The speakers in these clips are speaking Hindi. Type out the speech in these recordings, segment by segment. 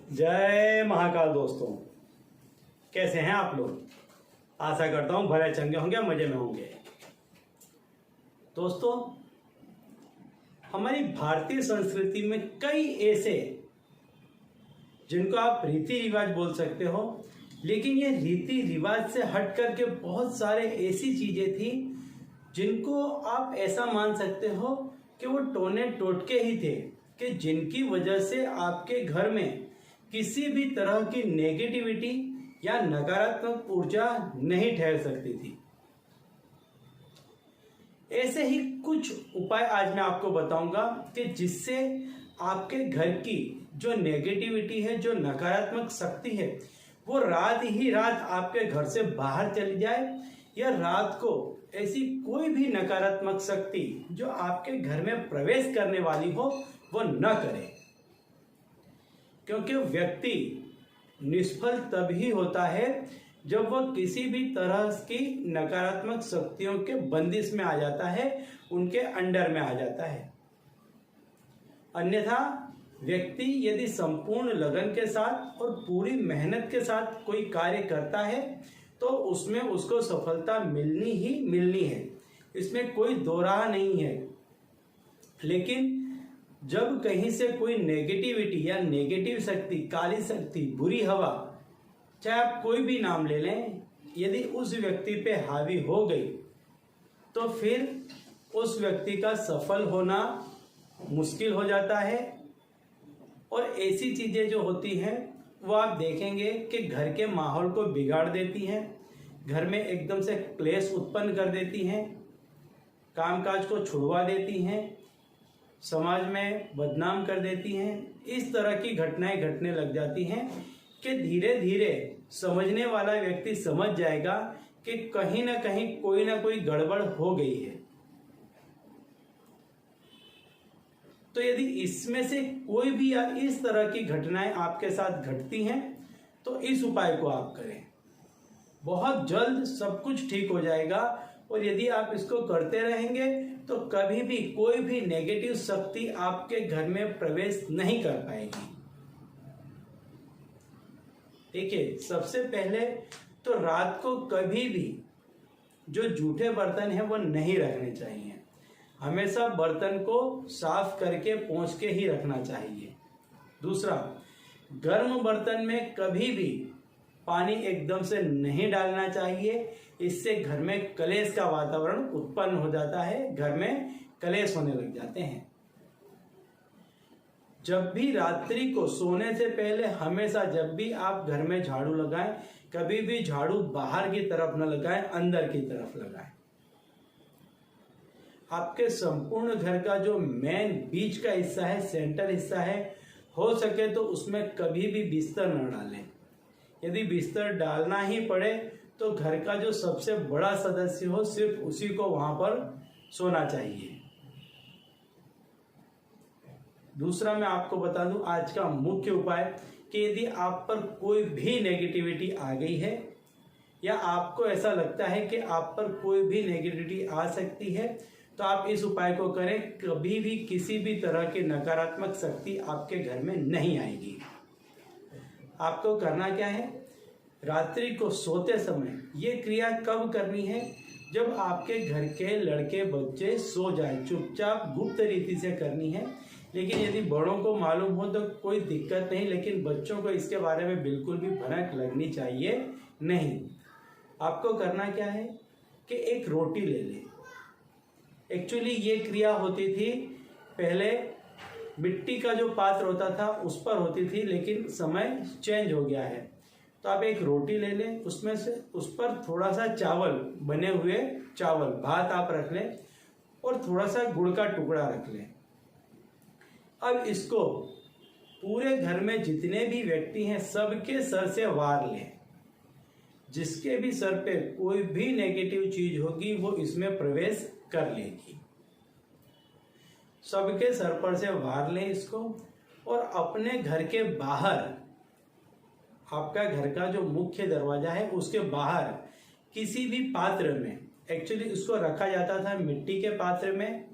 जय महाकाल दोस्तों, कैसे हैं आप लोग। आशा करता हूं भले चंगे होंगे, मजे में होंगे। दोस्तों, हमारी भारतीय संस्कृति में कई ऐसे जिनको आप रीति रिवाज बोल सकते हो, लेकिन ये रीति रिवाज से हट करके बहुत सारे ऐसी चीजें थी जिनको आप ऐसा मान सकते हो कि वो टोने टोटके ही थे, कि जिनकी वजह से आपके घर में किसी भी तरह की नेगेटिविटी या नकारात्मक ऊर्जा नहीं ठहर सकती थी। ऐसे ही कुछ उपाय आज मैं आपको बताऊंगा कि जिससे आपके घर की जो नेगेटिविटी है, जो नकारात्मक शक्ति है, वो रात ही रात आपके घर से बाहर चली जाए, या रात को ऐसी कोई भी नकारात्मक शक्ति जो आपके घर में प्रवेश करने वाली हो वो न करे। क्योंकि व्यक्ति निष्फल तभी होता है जब वह किसी भी तरह की नकारात्मक शक्तियों के बंदिश में आ जाता है, उनके अंडर में आ जाता है। अन्यथा व्यक्ति यदि संपूर्ण लगन के साथ और पूरी मेहनत के साथ कोई कार्य करता है तो उसमें उसको सफलता मिलनी ही मिलनी है, इसमें कोई दो राह नहीं है। लेकिन जब कहीं से कोई नेगेटिविटी या नेगेटिव शक्ति, काली शक्ति, बुरी हवा, चाहे आप कोई भी नाम ले लें, यदि उस व्यक्ति पे हावी हो गई तो फिर उस व्यक्ति का सफल होना मुश्किल हो जाता है। और ऐसी चीजें जो होती हैं वो आप देखेंगे कि घर के माहौल को बिगाड़ देती हैं, घर में एकदम से क्लेश उत्पन्न कर देती हैं, कामकाज को छुड़वा देती हैं, समाज में बदनाम कर देती हैं। इस तरह की घटनाएं घटने लग जाती हैं कि धीरे धीरे समझने वाला व्यक्ति समझ जाएगा कि कहीं ना कहीं कोई ना कोई गड़बड़ हो गई है। तो यदि इसमें से कोई भी इस तरह की घटनाएं आपके साथ घटती हैं तो इस उपाय को आप करें, बहुत जल्द सब कुछ ठीक हो जाएगा। और यदि आप इसको करते रहेंगे तो कभी भी कोई भी नेगेटिव शक्ति आपके घर में प्रवेश नहीं कर पाएगी। देखिए, सबसे पहले तो रात को कभी भी जो जूठे बर्तन हैं वो नहीं रखने चाहिए। हमेशा बर्तन को साफ करके पोंछ के ही रखना चाहिए। दूसरा, गर्म बर्तन में कभी भी पानी एकदम से नहीं डालना चाहिए, इससे घर में कलेश का वातावरण उत्पन्न हो जाता है, घर में कलेश होने लग जाते हैं। जब भी रात्रि को सोने से पहले हमेशा जब भी आप घर में झाड़ू लगाएं, कभी भी झाड़ू बाहर की तरफ न लगाएं, अंदर की तरफ लगाएं। आपके संपूर्ण घर का जो मेन बीच का हिस्सा है, सेंटर हिस्सा है, हो सके तो उसमें कभी भी बिस्तर न डालें। यदि बिस्तर डालना ही पड़े तो घर का जो सबसे बड़ा सदस्य हो सिर्फ उसी को वहां पर सोना चाहिए। दूसरा मैं आपको बता दूं आज का मुख्य उपाय कि यदि आप पर कोई भी नेगेटिविटी आ गई है या आपको ऐसा लगता है कि आप पर कोई भी नेगेटिविटी आ सकती है तो आप इस उपाय को करें, कभी भी किसी भी तरह की नकारात्मक शक्ति आपके घर में नहीं आएगी। आपको करना क्या है, रात्रि को सोते समय ये क्रिया कब करनी है, जब आपके घर के लड़के बच्चे सो जाए, चुपचाप गुप्त रीति से करनी है। लेकिन यदि बड़ों को मालूम हो तो कोई दिक्कत नहीं, लेकिन बच्चों को इसके बारे में बिल्कुल भी भनक लगनी चाहिए नहीं। आपको करना क्या है कि एक रोटी ले लें। एक्चुअली ये क्रिया होती थी पहले मिट्टी का जो पात्र होता था उस पर होती थी, लेकिन समय चेंज हो गया है। तो आप एक रोटी ले लें, उसमें से उस पर थोड़ा सा चावल, बने हुए चावल, भात आप रख लें और थोड़ा सा गुड़ का टुकड़ा रख लें। अब इसको पूरे घर में जितने भी व्यक्ति हैं सबके सर से वार लें। जिसके भी सर पे कोई भी नेगेटिव चीज होगी वो इसमें प्रवेश कर लेगी। सबके सर पर से वार लें इसको, और अपने घर के बाहर, आपका घर का जो मुख्य दरवाजा है उसके बाहर किसी भी पात्र में, एक्चुअली इसको रखा जाता था मिट्टी के पात्र में,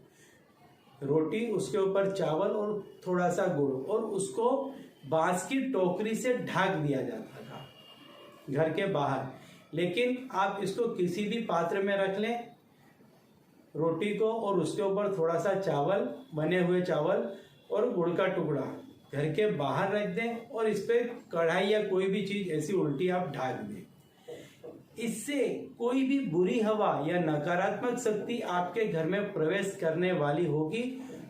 रोटी, उसके ऊपर चावल और थोड़ा सा गुड़, और उसको बांस की टोकरी से ढक दिया जाता था घर के बाहर। लेकिन आप इसको किसी भी पात्र में रख लें, रोटी को, और उसके ऊपर थोड़ा सा चावल, बने हुए चावल और गुड़ का टुकड़ा घर के बाहर रख दें और इस पे कढ़ाई या कोई भी चीज ऐसी उल्टी आप ढक दें। इससे कोई भी बुरी हवा या नकारात्मक शक्ति आपके घर में प्रवेश करने वाली होगी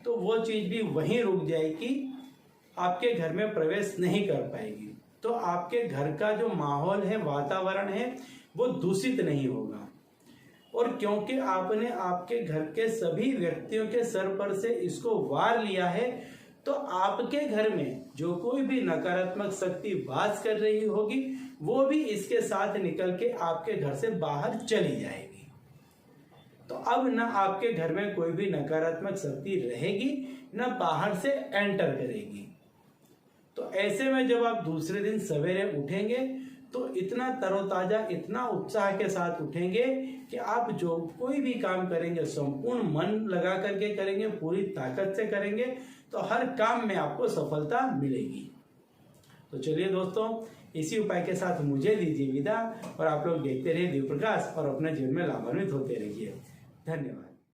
तो वो चीज भी वहीं रुक जाएगी, आपके घर में प्रवेश नहीं कर पाएगी। तो आपके घर का जो माहौल है, वातावरण है, वो दूषित नहीं होगा। और क्योंकि आपने आपके घर के सभी व्यक्तियों के सर पर से इसको वार लिया है, तो आपके घर में जो कोई भी नकारात्मक शक्ति वास कर रही होगी वो भी इसके साथ निकल के आपके घर से बाहर चली जाएगी। तो अब ना आपके घर में कोई भी नकारात्मक शक्ति रहेगी, ना बाहर से एंटर करेगी। तो ऐसे में जब आप दूसरे दिन सवेरे उठेंगे तो इतना तरोताजा, इतना उत्साह के साथ उठेंगे कि आप जो कोई भी काम करेंगे संपूर्ण मन लगा करके करेंगे, पूरी ताकत से करेंगे, तो हर काम में आपको सफलता मिलेगी। तो चलिए दोस्तों, इसी उपाय के साथ मुझे दीजिए विदा और आप लोग देखते रहिए दिव्य प्रकाश और अपने जीवन में लाभान्वित होते रहिए। धन्यवाद।